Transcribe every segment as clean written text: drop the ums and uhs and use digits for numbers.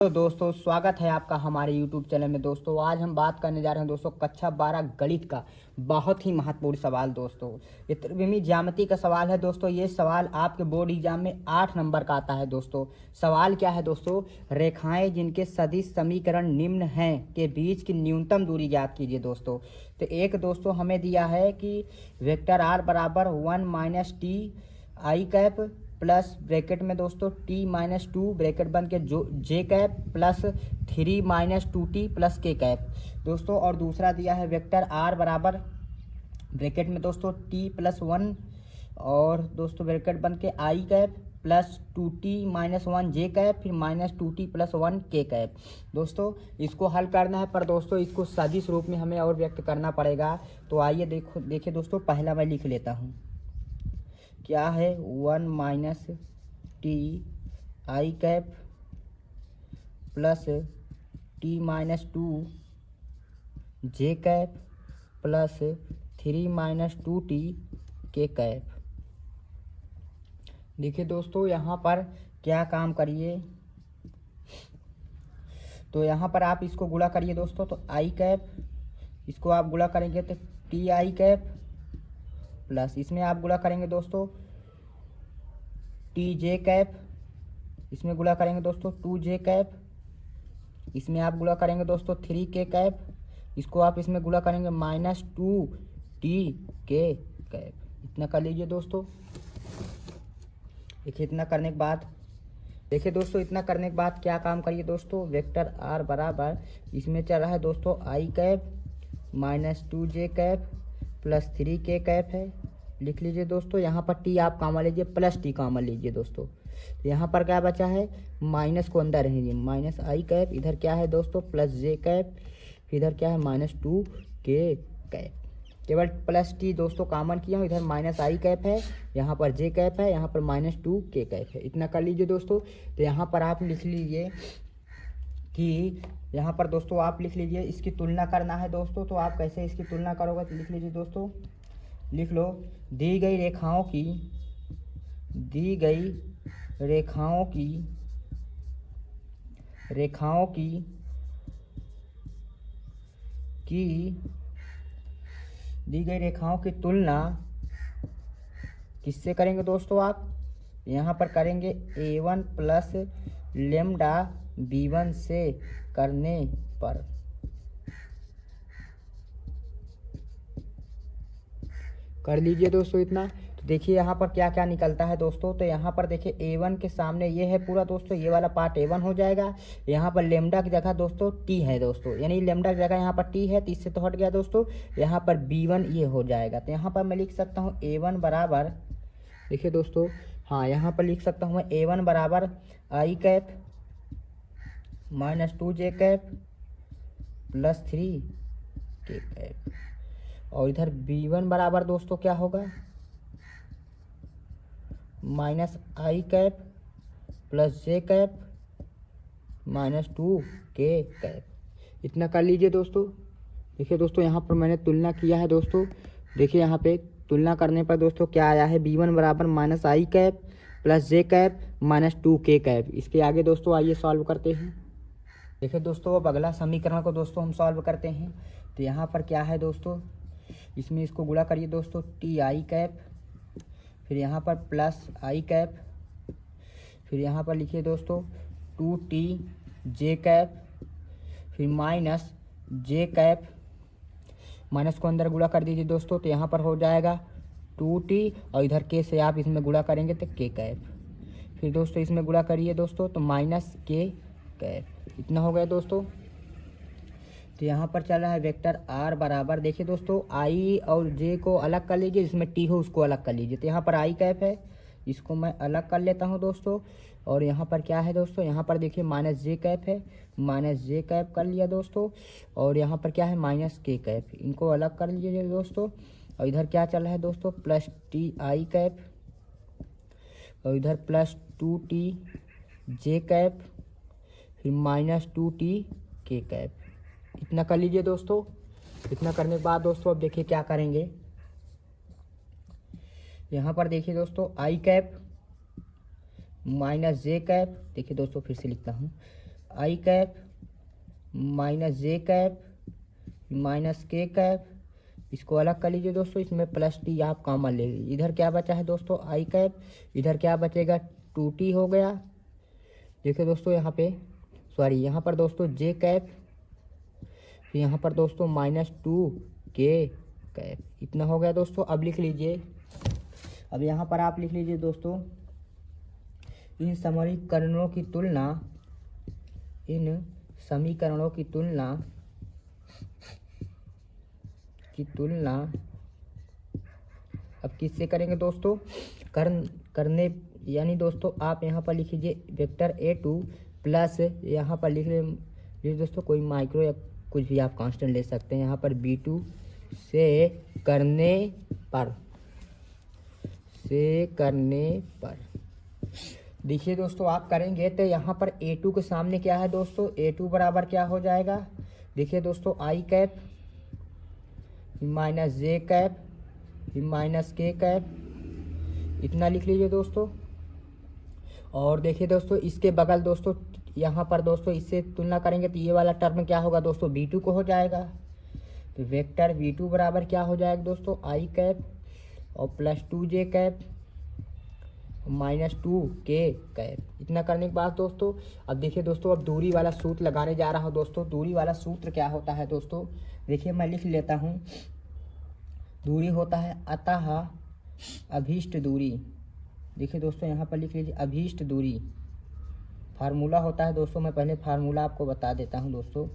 तो दोस्तों स्वागत है आपका हमारे YouTube चैनल में। दोस्तों आज हम बात करने जा रहे हैं दोस्तों कक्षा 12 गणित का बहुत ही महत्वपूर्ण सवाल। दोस्तों ये त्रिविमीय ज्यामिति का सवाल है। दोस्तों ये सवाल आपके बोर्ड एग्जाम में 8 नंबर का आता है। दोस्तों सवाल क्या है दोस्तों, रेखाएं जिनके सदिश समीकरण निम्न हैं के बीच की न्यूनतम दूरी ज्ञात कीजिए। दोस्तों तो एक दोस्तों हमें दिया है कि वेक्टर r बराबर 1 minus T I cap plus bracket में दोस्तों टी माइनस टू ब्रैकेट बन के जो J cap plus 3 minus two T plus K cap दोस्तों। और दूसरा दिया है वेक्टर आर बराबर ब्रैकेट में दोस्तों टी प्लस 1 और दोस्तों ब्रैकेट बन के आई कैप प्लस 2t माइनस 1 जे कैप फिर माइनस 2t प्लस 1 के कैप। दोस्तों इसको हल करना है, पर दोस्तों इसको सदिश रूप में हमें और व्यक्त करना पड़ेगा। तो आइए देखिए दोस्तों, पहला मैं लिख लेता हूँ। क्या है 1 minus T I cap plus T minus 2 J cap plus 3 minus 2t के कैप। देखिए दोस्तों यहाँ पर क्या काम करिए, तो यहाँ पर आप इसको गुणा करिए दोस्तों। तो आई कैप इसको आप गुणा करेंगे तो टी आई कैप प्लस इसमें आप गुणा करेंगे दोस्तों टी जे कैप, इसमें गुणा करेंगे दोस्तों 2 जे कैप, इसमें आप गुणा करेंगे दोस्तों 3 के कैप, इसको आप इसमें गुणा करेंगे माइनस 2 टी के कैप। इतना कर लीजिए दोस्तों। देखिए इतना करने के बाद क्या काम करिए दोस्तों, वेक्टर आर बराबर इसमें चल रहा है दोस्तों आई कैप माइनस 2 जे कैप प्लस 3 के कैप है। लिख लीजिए दोस्तों। यहाँ पर टी आप कॉमन लीजिए प्लस टी कॉमन लीजिए दोस्तों। तो यहाँ पर क्या बचा है, माइनस को अंदर रहेंगे, माइनस आई कैप, इधर क्या है दोस्तों प्लस जे कैप, फिर इधर क्या है माइनस 2 के कैप। केवल प्लस टी दोस्तों कॉमन किया हूँ, इधर माइनस आई कैप है, यहाँ पर जे कैप है, यहाँ पर माइनस 2 के कैप है। इतना कर लीजिए दोस्तों। तो यहाँ पर आप लिख लीजिए कि यहाँ पर दोस्तों आप लिख लीजिए इसकी तुलना करना है दोस्तों। तो आप कैसे इसकी तुलना करोगे, तो लिख लीजिए दोस्तों, लिख लो दी गई रेखाओं की तुलना किससे करेंगे दोस्तों। आप यहाँ पर करेंगे a1 प्लस लेमडा b1 से करने पर। कर लीजिए दोस्तों इतना। तो देखिए यहाँ पर क्या क्या निकलता है दोस्तों। तो यहाँ पर देखिए a1 के सामने ये है पूरा दोस्तों, ये वाला पार्ट a1 हो जाएगा। यहाँ पर लेमडा की जगह दोस्तों t है दोस्तों, यानी लेमडा की जगह यहाँ पर t है, तो इससे तो हट गया दोस्तों। यहाँ पर b1 ये हो जाएगा। तो यहाँ पर मैं लिख सकता हूँ a1 बराबर, देखिए दोस्तों, हाँ यहाँ पर लिख सकता हूँ मैं a1 बराबर आई कैप माइनस 2 जे कैप प्लस 3 के कैप। और इधर b1 बराबर दोस्तों क्या होगा, माइनस आई कैप प्लस जे कैप माइनस 2 के कैप। इतना कर लीजिए दोस्तों। देखिए दोस्तों यहाँ पर मैंने तुलना किया है दोस्तों। देखिए यहाँ पे तुलना करने पर दोस्तों क्या आया है, b1 बराबर माइनस आई कैप प्लस जे कैप माइनस 2 के कैप। इसके आगे दोस्तों आइए सॉल्व करते हैं। देखिए दोस्तों अब अगला समीकरण को दोस्तों हम सॉल्व करते हैं। तो यहाँ पर क्या है दोस्तों, इसमें इसको गुणा करिए दोस्तों टी आई कैप, फिर यहाँ पर प्लस आई कैप, फिर यहाँ पर लिखिए दोस्तों 2t जे कैप, फिर माइनस जे कैप, माइनस को अंदर गुणा कर दीजिए दोस्तों। तो यहाँ पर हो जाएगा 2t और इधर के से आप इसमें गुणा करेंगे तो के कैप, फिर दोस्तों इसमें गुणा करिए दोस्तों तो माइनस के कैप। इतना हो गया दोस्तों। तो यहाँ पर चल रहा है वेक्टर आर बराबर, देखिए दोस्तों आई और जे को अलग कर लीजिए, जिसमें टी हो उसको अलग कर लीजिए। तो यहाँ पर आई कैप है, इसको मैं अलग कर लेता हूँ दोस्तों। और यहाँ पर क्या है दोस्तों, यहाँ पर देखिए माइनस जे कैप है, माइनस जे कैप कर लिया दोस्तों। और यहाँ पर क्या है माइनस के कैप, इनको अलग कर लीजिए दोस्तों। और इधर क्या चल रहा है दोस्तों, प्लस टी आई कैप और इधर प्लस 2t जे कैप फिर माइनस 2t के कैप। इतना कर लीजिए दोस्तों। इतना करने के बाद दोस्तों अब देखिए क्या करेंगे। यहाँ पर देखिए दोस्तों आई कैप माइनस जे कैप, देखिए दोस्तों फिर से लिखता हूँ, आई कैप माइनस जे कैप माइनस के कैप, इसको अलग कर लीजिए दोस्तों, इसमें प्लस टी आप कॉमन ले लीजिए। इधर क्या बचा है दोस्तों आई कैप, इधर क्या बचेगा 2t हो गया। देखिए दोस्तों यहाँ पे सॉरी यहाँ पर दोस्तों जे कैप, यहाँ पर दोस्तों -2k कैप, इतना हो गया दोस्तों। अब लिख लीजिए, अब यहाँ पर आप लिख लीजिए दोस्तों, इन समीकरणों की तुलना, इन समीकरणों की तुलना अब किससे करेंगे दोस्तों, करने यानी दोस्तों आप यहाँ पर लिख लीजिए वेक्टर A2 प्लस यहाँ पर लिख लीजिए दोस्तों कोई माइक्रो या कुछ भी आप कांस्टेंट ले सकते हैं, यहाँ पर B2 से करने पर देखिए दोस्तों आप करेंगे तो यहाँ पर A2 के सामने क्या है दोस्तों, A2 बराबर क्या हो जाएगा, देखिए दोस्तों आई कैप माइनस जे कैप माइनस के कैप, इतना लिख लीजिए दोस्तों। और देखिए दोस्तों इसके बगल दोस्तों यहाँ पर दोस्तों इससे तुलना करेंगे तो ये वाला टर्म क्या होगा दोस्तों B2 को हो जाएगा। तो वेक्टर V2 बराबर क्या हो जाएगा दोस्तों आई कैप और +2j कैप -2k कैप, इतना करने के बाद दोस्तों अब देखिए दोस्तों अब दूरी वाला सूत्र लगाने जा रहा हूँ दोस्तों। दूरी वाला सूत्र क्या होता है दोस्तों, देखिए मैं लिख लेता हूँ, दूरी होता है अतः अभीष्ट दूरी। देखिए दोस्तों यहाँ पर लिख लीजिए अभीष्ट दूरी, फार्मूला होता है दोस्तों, मैं पहले फार्मूला आपको बता देता हूँ दोस्तों।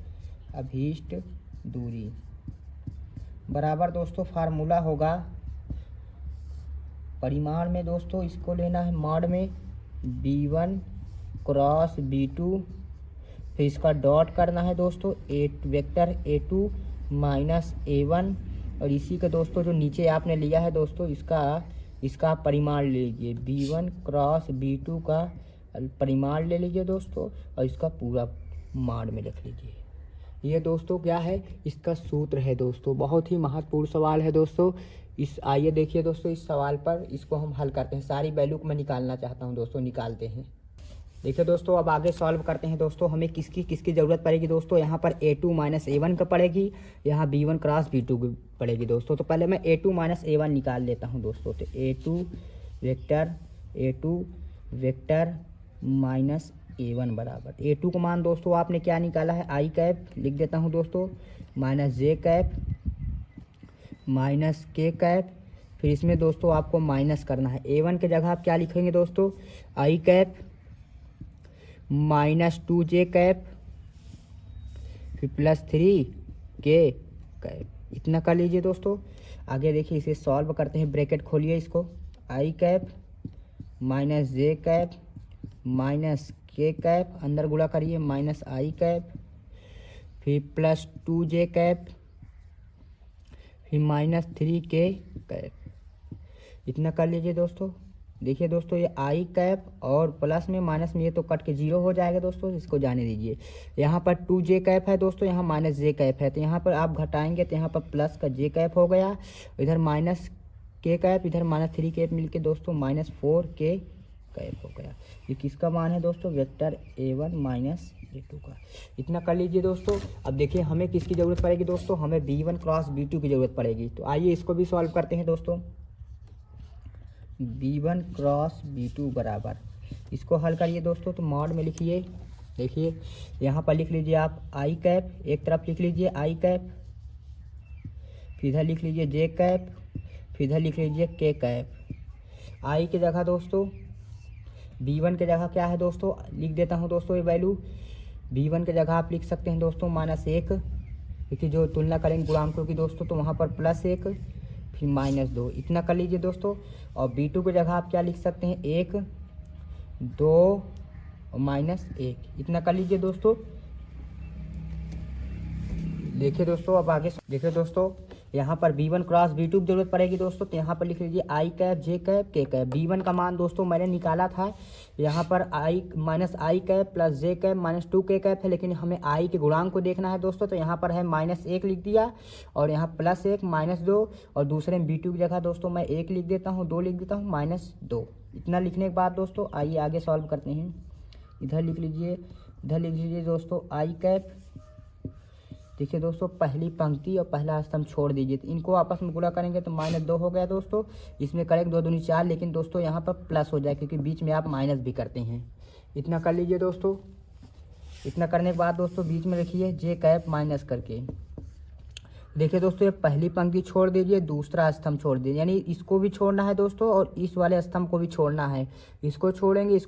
अभीष्ट दूरी बराबर दोस्तों फार्मूला होगा, परिमाण में दोस्तों इसको लेना है मॉड में B1 क्रॉस B2, फिर इसका डॉट करना है दोस्तों वेक्टर A2 माइनस A1, और इसी का दोस्तों जो नीचे आपने लिया है दोस्तों इसका परिमाण ले लीजिए, B1 क्रॉस B2 का परिमाण ले लीजिए दोस्तों और इसका पूरा मान में रख लीजिए। ये दोस्तों क्या है, इसका सूत्र है दोस्तों, बहुत ही महत्वपूर्ण सवाल है दोस्तों। आइए देखिए दोस्तों इस सवाल पर, इसको हम हल करते हैं, सारी वैल्यू को मैं निकालना चाहता हूँ दोस्तों, निकालते हैं। देखिए दोस्तों अब आगे सॉल्व करते हैं दोस्तों। हमें किसकी ज़रूरत पड़ेगी दोस्तों, यहाँ पर A2 माइनस A1 का पड़ेगी, यहाँ B1 क्रॉस B2 की पड़ेगी दोस्तों। तो पहले मैं A2 माइनस A1 निकाल लेता हूँ दोस्तों। तो A2 वेक्टर माइनस A1 बराबर A2 का मान दोस्तों आपने क्या निकाला है आई कैप, लिख देता हूँ दोस्तों माइनस जे कैप माइनस के कैप, फिर इसमें दोस्तों आपको माइनस करना है। A1 के जगह आप क्या लिखेंगे दोस्तों आई कैप -2j कैप फिर +3k कैप, इतना कर लीजिए दोस्तों। आगे देखिए इसे सॉल्व करते हैं, ब्रैकेट खोलिए इसको, आई कैप माइनस जे कैप माइनस के कैप, अंदर गुणा करिए माइनस आई कैप फिर +2j कैप फिर -3k कैप, इतना कर लीजिए दोस्तों। देखिए दोस्तों ये आई कैप और प्लस में माइनस में ये तो कट के 0 हो जाएगा दोस्तों, इसको जाने दीजिए। यहाँ पर 2j कैप है दोस्तों, यहाँ -j कैप है, तो यहाँ पर आप घटाएंगे तो यहाँ पर प्लस का j कैप हो गया, इधर -k कैप, इधर -3 कैप मिलके दोस्तों -4k कैप हो गया। ये किसका मान है दोस्तों, वेक्टर A1 माइनस A2 का, इतना कर लीजिए दोस्तों। अब देखिए हमें किसकी ज़रूरत पड़ेगी दोस्तों, हमें B1 क्रॉस B2 की ज़रूरत पड़ेगी। तो आइए इसको भी सॉल्व करते हैं दोस्तों। B1 क्रॉस B2 बराबर, इसको हल करिए दोस्तों, तो मॉड में लिखिए, देखिए यहाँ पर लिख लीजिए आप आई कैप, एक तरफ लिख लीजिए आई कैप, फिर इधर लिख लीजिए जे कैप, फिर इधर लिख लीजिए के कैप। आई की जगह दोस्तों B1 के जगह क्या है दोस्तों, लिख देता हूँ दोस्तों ये वैल्यू। B1 के जगह आप लिख सकते हैं दोस्तों -1, क्योंकि जो तुलना करेंगे गुणांकों की दोस्तों तो वहाँ पर +1 फिर -2, इतना कर लीजिए दोस्तों। और B2 की जगह आप क्या लिख सकते हैं 1 2 और -1, इतना कर लीजिए दोस्तों। देखिए दोस्तों अब आगे देखिए दोस्तों, यहाँ पर B1 क्रॉस B2 की जरूरत पड़ेगी दोस्तों, तो यहाँ पर लिख लीजिए आई कैप जे कैप के कैप। B1 का मान दोस्तों मैंने निकाला था, यहाँ पर आई कैप प्लस जे कैप -2k कैप है, लेकिन हमें आई के गुणांक को देखना है दोस्तों, तो यहाँ पर है -1 लिख दिया, और यहाँ +1 -2, और दूसरे में B2 की जगह दोस्तों मैं 1 लिख देता हूँ, 2 लिख देता हूँ -2। इतना लिखने के बाद दोस्तों आइए आगे सॉल्व करते हैं। इधर लिख लीजिए इधर लिख लीजिए दोस्तों आई कैप। देखिए दोस्तों पहली पंक्ति और पहला स्तंभ छोड़ दीजिए, तो इनको आपस में गुणा करेंगे तो -2 हो गया दोस्तों। इसमें करेंगे 2 दूनी 4, लेकिन दोस्तों यहाँ पर प्लस हो जाए क्योंकि बीच में आप माइनस भी करते हैं। इतना कर लीजिए दोस्तों। इतना करने के बाद दोस्तों बीच में लिखिए जे कैप माइनस करके। देखिए दोस्तों ये पहली पंक्ति छोड़ दीजिए, दूसरा स्तंभ छोड़ दीजिए, यानी इसको भी छोड़ना है दोस्तों और इस वाले स्तंभ को भी छोड़ना है। इसको छोड़ेंगे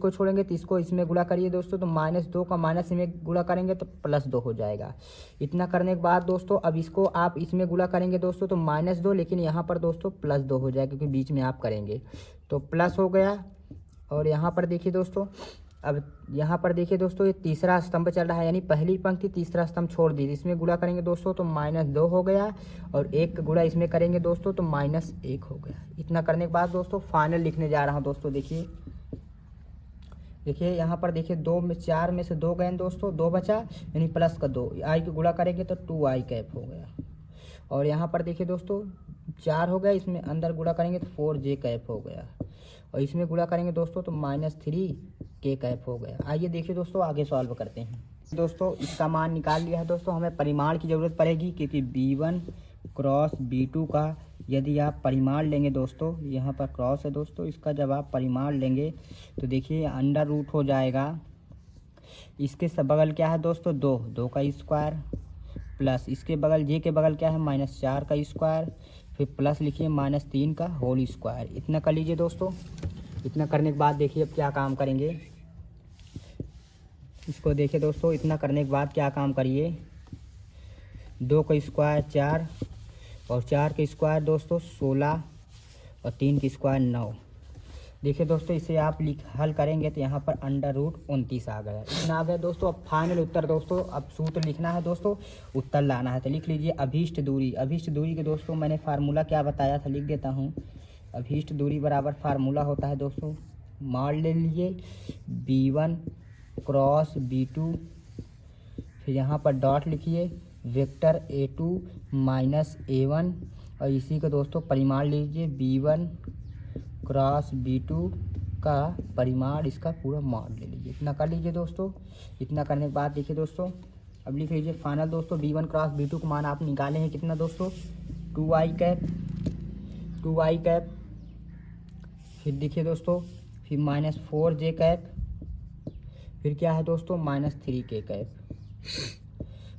तो इसको इसमें गुणा करिए दोस्तों, तो -2 का माइनस में गुणा करेंगे तो +2 हो जाएगा। इतना करने के बाद दोस्तों अब इसको आप इसमें गुणा करेंगे दोस्तों तो -2, लेकिन यहाँ पर दोस्तों +2 हो जाएगा क्योंकि बीच में आप करेंगे तो प्लस हो गया। और यहाँ पर देखिए दोस्तों, अब यहाँ पर देखिए दोस्तों ये तीसरा स्तंभ चल रहा है, यानी पहली पंक्ति तीसरा स्तंभ छोड़ दी, इसमें गुणा करेंगे दोस्तों तो -2 हो गया और 1 गुणा इसमें करेंगे दोस्तों तो -1 हो गया। इतना करने के बाद दोस्तों फाइनल लिखने जा रहा हूँ दोस्तों। देखिए यहाँ पर देखिए 4 में से 2 गए दोस्तों, 2 बचा यानी प्लस का 2, आई को गुणा करेंगे तो 2i कैप हो गया। और यहाँ पर देखिए दोस्तों 4 हो गया, इसमें अंदर गुणा करेंगे तो 4j कैप हो गया और इसमें गुणा करेंगे दोस्तों तो -3k कैप हो गया। आइए देखिए दोस्तों आगे सॉल्व करते हैं। दोस्तों इसका मान निकाल लिया है दोस्तों, हमें परिमाण की ज़रूरत पड़ेगी क्योंकि b1 क्रॉस b2 का यदि आप परिमाण लेंगे दोस्तों, यहाँ पर क्रॉस है दोस्तों, इसका जब आप परिमाण लेंगे तो देखिए अंडर रूट हो जाएगा। इसके सब बगल क्या है दोस्तों 2 का स्क्वायर प्लस इसके बगल जे के बगल क्या है -4 का स्क्वायर, फिर प्लस लिखिए -3 का होल स्क्वायर। इतना कर लीजिए दोस्तों। इतना करने के बाद देखिए अब क्या काम करेंगे, इसको देखिए दोस्तों। इतना करने के बाद क्या काम करिए, 2 का स्क्वायर 4 और 4 का स्क्वायर दोस्तों 16 और 3 का स्क्वायर 9। देखिए दोस्तों इसे आप हल करेंगे तो यहाँ पर √29 आ गया। इतना आ गया दोस्तों। अब फाइनल उत्तर दोस्तों, अब सूत्र लिखना है दोस्तों, उत्तर लाना है तो लिख लीजिए अभीष्ट दूरी। अभीष्ट दूरी के दोस्तों मैंने फार्मूला क्या बताया था लिख देता हूँ। अभीष्ट दूरी बराबर फार्मूला होता है दोस्तों, मान ले लीजिए b1 क्रॉस b2, फिर यहाँ पर डॉट लिखिए वेक्टर a2 माइनस a1 और इसी का दोस्तों परिमाण लीजिए b1 क्रॉस b2 का परिमाण, इसका पूरा मान ले लीजिए। इतना कर लीजिए दोस्तों। इतना करने के बाद देखिए दोस्तों अब लिख लीजिए फाइनल दोस्तों, b1 क्रॉस b2 का मान आप निकाले हैं कितना दोस्तों 2i कैप। फिर देखिए दोस्तों फिर -4j कैप, फिर क्या है दोस्तों -3k कैप।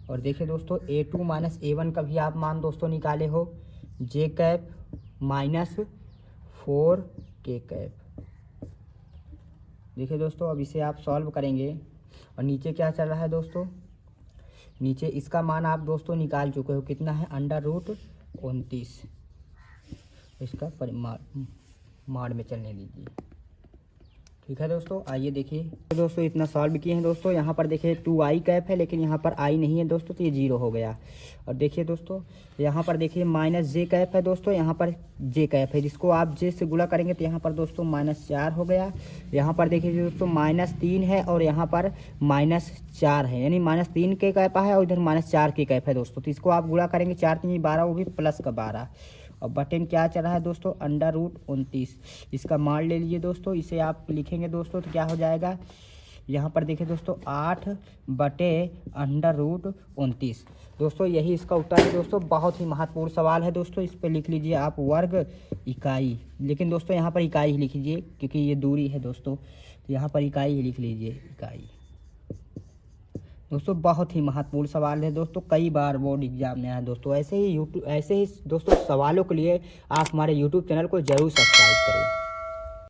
और देखिए दोस्तों a2 माइनस a1 का भी आप मान दोस्तों निकाले हो j कैप -4k कैप। देखिए दोस्तों अब इसे आप सॉल्व करेंगे और नीचे क्या चल रहा है दोस्तों, नीचे इसका मान आप दोस्तों निकाल चुके हो, कितना है √29। इसका परिमाण में चलने दीजिए। ठीक है दोस्तों, आइए देखिए दोस्तों इतना सॉल्व किए हैं दोस्तों। यहाँ पर देखिए 2i कैप है लेकिन यहाँ पर i नहीं है दोस्तों तो ये 0 हो गया। और देखिए दोस्तों यहाँ पर देखिए -j कैप है दोस्तों, यहाँ पर j कैप है जिसको आप j से गुणा करेंगे तो यहाँ पर दोस्तों -4 हो गया। यहाँ पर देखिए दोस्तों -3 है और यहाँ पर -4 है, यानी -3k कैप है और इधर -4k कैप है दोस्तों। तो इसको आप गुणा करेंगे 4 3 12, वो भी प्लस का 12 और बटन क्या चल रहा है दोस्तों √29। इसका मान ले लीजिए दोस्तों, इसे आप लिखेंगे दोस्तों तो क्या हो जाएगा, यहाँ पर देखिए दोस्तों 8/√29। दोस्तों यही इसका उत्तर है दोस्तों। बहुत ही महत्वपूर्ण सवाल है दोस्तों, इस पर लिख लीजिए आप वर्ग इकाई, लेकिन दोस्तों यहाँ पर इकाई ही लिख लीजिए क्योंकि ये दूरी है दोस्तों, तो यहाँ पर इकाई ही लिख लीजिए इकाई। दोस्तों बहुत ही महत्वपूर्ण सवाल है दोस्तों, कई बार बोर्ड एग्जाम में आया दोस्तों। ऐसे ही दोस्तों सवालों के लिए आप हमारे यूट्यूब चैनल को जरूर सब्सक्राइब करें।